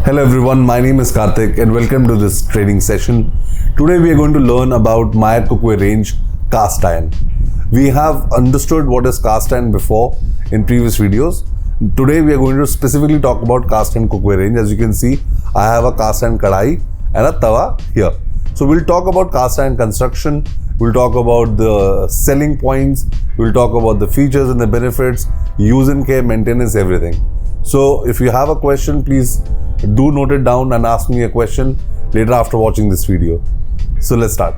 Hello everyone, my name is Karthik and welcome to this training session. Today we are going to learn about my cookware range cast iron. We have understood what is cast iron before in previous videos. Today we are going to specifically talk about cast iron cookware range. As you can see, I have a cast iron kadai and a tawa here. So we'll talk about cast iron construction, we'll talk about the selling points, we'll talk about the features and the benefits, use and care, maintenance, everything. So if you have a question, please do note it down and ask me a question later after watching this video. So let's start.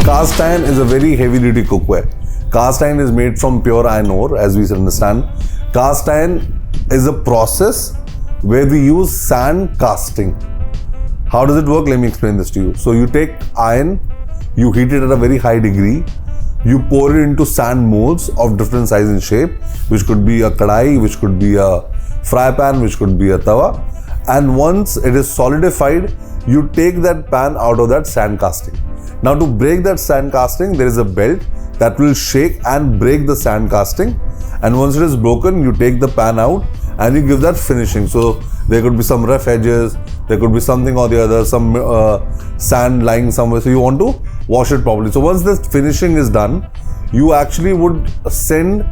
Cast iron is a very heavy duty cookware. Cast iron is made from pure iron ore, as we understand. Cast iron is a process where we use sand casting. How does it work? Let me explain this to you. So you take iron, you heat it at a very high degree, you pour it into sand molds of different size and shape, which could be a kadai, which could be a fry pan, which could be a tawa. And once it is solidified, you take that pan out of that sand casting. Now to break that sand casting, there is a belt that will shake and break the sand casting. And once it is broken, you take the pan out and you give that finishing. So there could be some rough edges, there could be something or the other, some sand lying somewhere. So you want to wash it properly. So once this finishing is done, you actually would send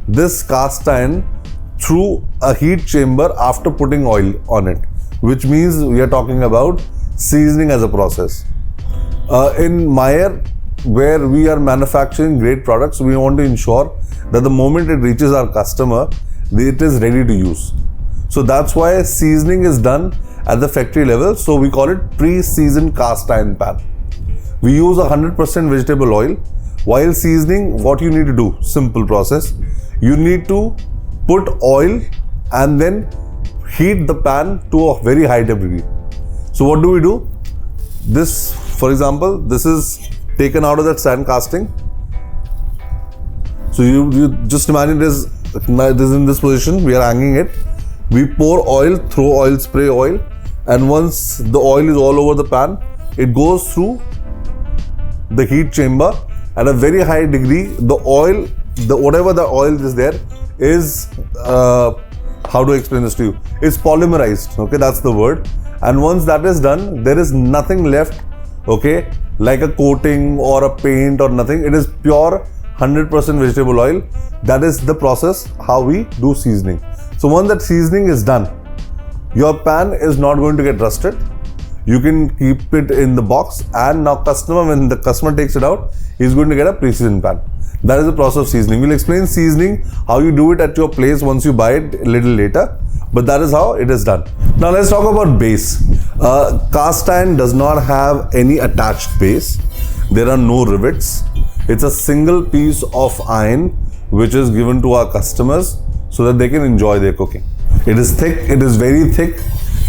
this cast iron through a heat chamber after putting oil on it, which means we are talking about seasoning as a process. In Meyer, where we are manufacturing great products, we want to ensure that the moment it reaches our customer, it is ready to use. So that's why seasoning is done at the factory level. So we call it pre-seasoned cast iron pan. We use 100% vegetable oil. While seasoning, what you need to do, simple process. You need to put oil and then heat the pan to a very high degree. So what do we do? This, for example, this is taken out of that sand casting. So you just imagine this in this position, we are hanging it. We pour oil, throw oil, spray oil, and once the oil is all over the pan, it goes through the heat chamber at a very high degree. The oil, whatever the oil is there is, how to explain this to you? It's polymerized, okay, that's the word. And once that is done, there is nothing left, okay, like a coating or a paint or nothing. It is pure 100% vegetable oil. That is the process how we do seasoning. So once that seasoning is done, your pan is not going to get rusted. You can keep it in the box, and now when the customer takes it out, he's going to get a pre-seasoned pan. That is the process of seasoning. We'll explain seasoning, how you do it at your place once you buy it a little later, but that is how it is done. Now let's talk about base. Cast iron does not have any attached base. There are no rivets. It's a single piece of iron which is given to our customers so that they can enjoy their cooking. It is thick, it is very thick.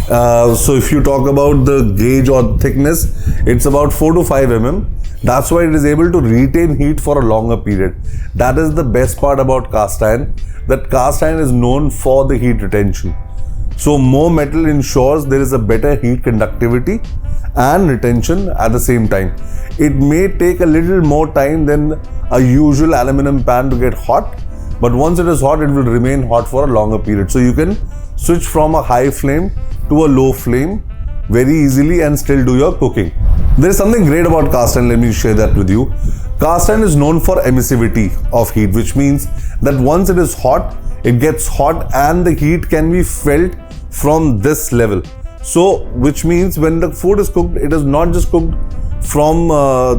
So if you talk about the gauge or thickness, it's about 4 to 5 mm. That's why it is able to retain heat for a longer period. That is the best part about cast iron, that cast iron is known for the heat retention. So more metal ensures there is a better heat conductivity and retention at the same time. It may take a little more time than a usual aluminum pan to get hot, but once it is hot, it will remain hot for a longer period. So you can switch from a high flame to a low flame very easily and still do your cooking. There is something great about cast iron, let me share that with you. Cast iron is known for emissivity of heat, which means that once it is hot, it gets hot and the heat can be felt from this level. So, which means when the food is cooked, it is not just cooked from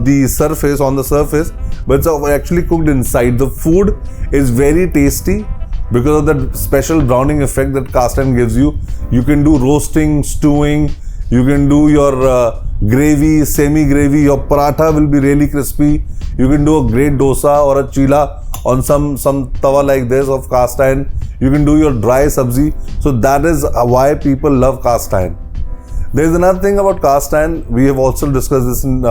the surface, on the surface, but it's actually cooked inside. The food is very tasty because of that special browning effect that cast iron gives you. You can do roasting, stewing, you can do your gravy, semi-gravy, your paratha will be really crispy. You can do a great dosa or a chila on some tawa like this of cast iron. You can do your dry sabzi. So that is why people love cast iron. There is another thing about cast iron. We have also discussed this in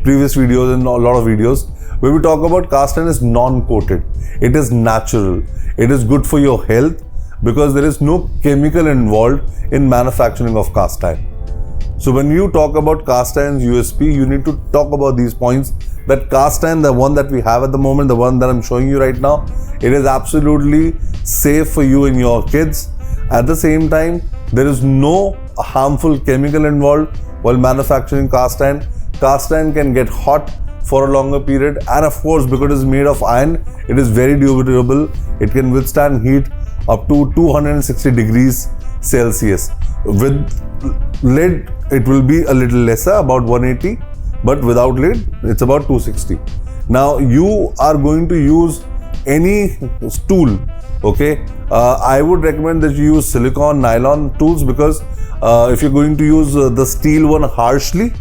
previous videos, in a lot of videos, where we talk about cast iron is non-coated. It is natural. It is good for your health because there is no chemical involved in manufacturing of cast iron. So when you talk about cast iron's USP, you need to talk about these points. That cast iron, the one that we have at the moment, the one that I'm showing you right now, it is absolutely safe for you and your kids. At the same time, there is no harmful chemical involved while manufacturing cast iron. Cast iron can get hot for a longer period, and of course, because it is made of iron, it is very durable. It can withstand heat up to 260 degrees Celsius. With lid, it will be a little lesser, about 180, but without lid, it's about 260. Now, you are going to use any tool, okay? I would recommend that you use silicone, nylon tools, because if you're going to use the steel one harshly,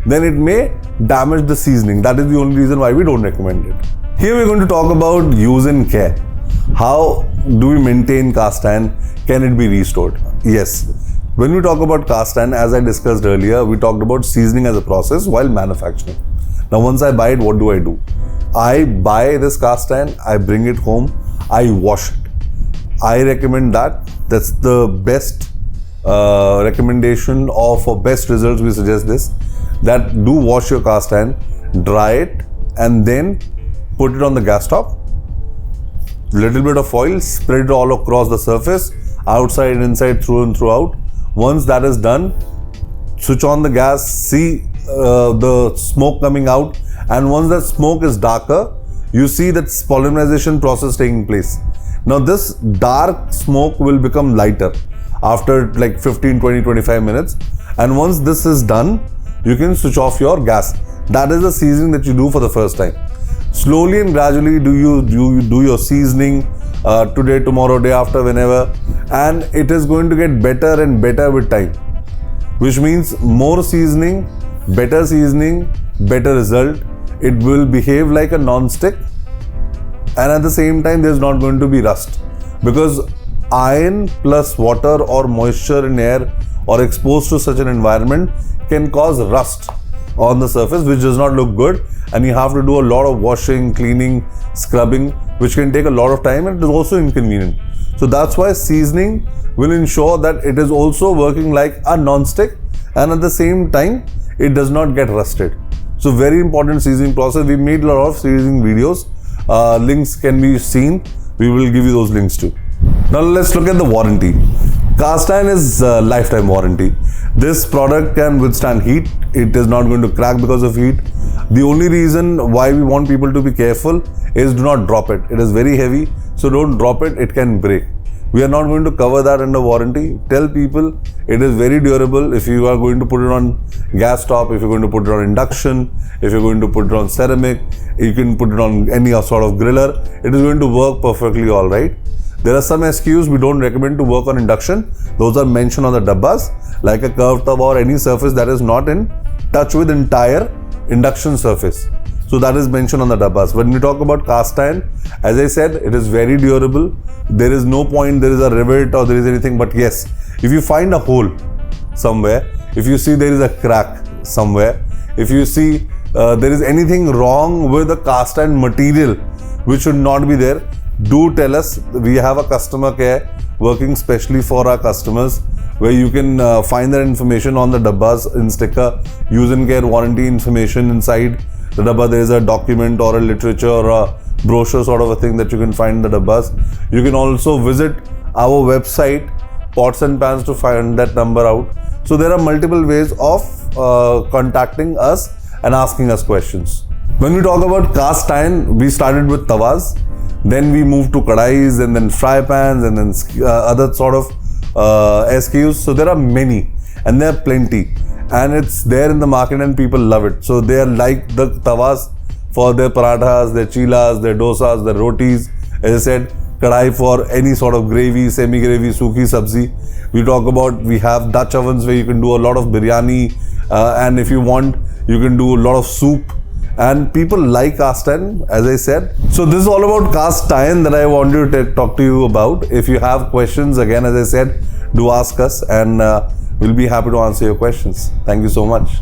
then it may damage the seasoning. That is the only reason why we don't recommend it. Here we're going to talk about use and care. How do we maintain cast iron? Can it be restored? Yes. When we talk about cast iron, as I discussed earlier, we talked about seasoning as a process while manufacturing. Now, once I buy it, what do? I buy this cast iron, I bring it home, I wash it. I recommend that. That's the best recommendation, or for best results, we suggest this. That do wash your cast iron, dry it, and then put it on the gas top. Little bit of oil, spread it all across the surface, outside, inside, through and throughout. Once that is done, switch on the gas, see the smoke coming out, and once that smoke is darker, you see that polymerization process taking place. Now this dark smoke will become lighter after like 15, 20, 25 minutes, and once this is done, you can switch off your gas. That is the seasoning that you do for the first time. Slowly and gradually do your seasoning today, tomorrow, day after, whenever, and it is going to get better and better with time, which means more seasoning, better result. It will behave like a non-stick, and at the same time there's not going to be rust, because iron plus water or moisture in air or exposed to such an environment can cause rust on the surface, which does not look good, and you have to do a lot of washing, cleaning, scrubbing, which can take a lot of time, and it is also inconvenient. So that's why seasoning will ensure that it is also working like a non-stick, and at the same time it does not get rusted. So very important seasoning process. We made a lot of seasoning videos. Links can be seen. We will give you those links too. Now let's look at the warranty. Cast iron is lifetime warranty. This product can withstand heat. It is not going to crack because of heat. The only reason why we want people to be careful is do not drop it. It is very heavy, so don't drop it. It can break. We are not going to cover that under warranty. Tell people it is very durable. If you are going to put it on gas top, if you're going to put it on induction, if you're going to put it on ceramic, you can put it on any sort of griller. It is going to work perfectly all right. There are some SKUs we don't recommend to work on induction. Those are mentioned on the dabbas, like a curved tawa or any surface that is not in touch with entire induction surface. So that is mentioned on the dabbas. When we talk about cast iron, as I said, it is very durable. There is no point there is a rivet or there is anything, but yes, if you find a hole somewhere, if you see there is a crack somewhere, if you see there is anything wrong with the cast iron material which should not be there, do tell us. We have a customer care working specially for our customers, where you can find that information on the dabbas in sticker, use and care warranty information inside the dabba. There is a document or a literature or a brochure sort of a thing that you can find in the dabbas. You can also visit our website Potsandpans to find that number out. So there are multiple ways of contacting us and asking us questions. When we talk about cast iron, we started with tawas. Then we moved to kadais, and then fry pans, and then other sort of SKUs. So there are many, and there are plenty, and it's there in the market, and people love it. So they are like the tawas for their parathas, their chilas, their dosas, their rotis. As I said, kadai for any sort of gravy, semi-gravy, suki, sabzi. We talk about, we have Dutch ovens where you can do a lot of biryani, and if you want, you can do a lot of soup. And people like cast iron, as I said. So this is all about cast iron that I wanted to talk to you about. If you have questions, again, as I said, do ask us, and we'll be happy to answer your questions. Thank you so much.